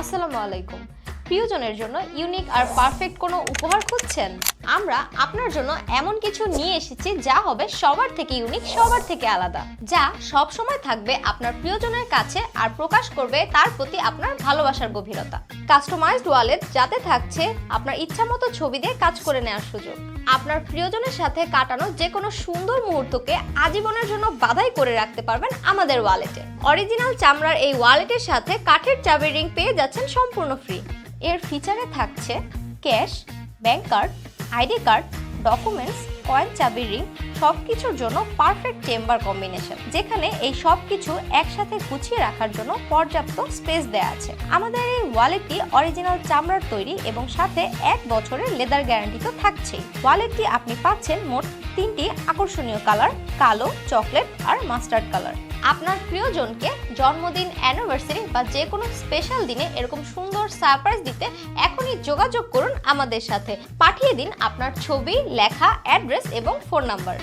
আসসালামু আলাইকুম। প্রিয়জনের জন্য ইউনিক আর পারফেক্ট কোনো উপহার খুঁজছেন? আমরা আপনার জন্য এমন কিছু নিয়ে এসেছি যা হবে সবার থেকে ইউনিক, সবার থেকে আলাদা, যা সব সময় থাকবে আপনার প্রিয়জনের কাছে আর প্রকাশ করবে তার প্রতি আপনার ভালোবাসার গভীরতা। কাস্টমাইজড ওয়ালেট যাতে থাকছে আপনার ইচ্ছামতো ছবি দিয়ে কাজ করে নেওয়ার সুযোগ, আপনার প্রিয়জনের সাথে কাটানো যে কোনো সুন্দর মুহূর্তকে আজীবনের জন্য বাঁধাই করে রাখতে পারবেন আমাদের ওয়ালেটে। অরিজিনাল চামড়ার এই ওয়ালেটের সাথে কাঠের চাবির রিং পেয়ে যাচ্ছেন সম্পূর্ণ ফ্রি। এর ফিচারে থাকছে cash, bank card, ID card, documents, coin, চাবির রিং, সবকিছুর জন্য পারফেক্ট চেম্বার কম্বিনেশন, যেখানে এই সবকিছু একসাথে গুছিয়ে রাখার জন্য পর্যাপ্ত স্পেস দেওয়া আছে। আমাদের এই ওয়ালেটটি অরিজিনাল চামড়ার তৈরি এবং সাথে 1 বছরের লেদার গ্যারান্টি তো থাকছেই। ওয়ালেটটি আপনি পাচ্ছেন মোট 3টি আকর্ষণীয় কালার, কালো, চকলেট আর মাস্টার্ড কালার। আপনার প্রিয়জনকে জন্মদিন, অ্যানিভার্সারি বা যে কোনো স্পেশাল দিনে এরকম সুন্দর সারপ্রাইজ দিতে এখনই যোগাযোগ করুন আমাদের সাথে। পাঠিয়ে দিন আপনার ছবি, লেখা, অ্যাড্রেস এবং ফোন নাম্বার।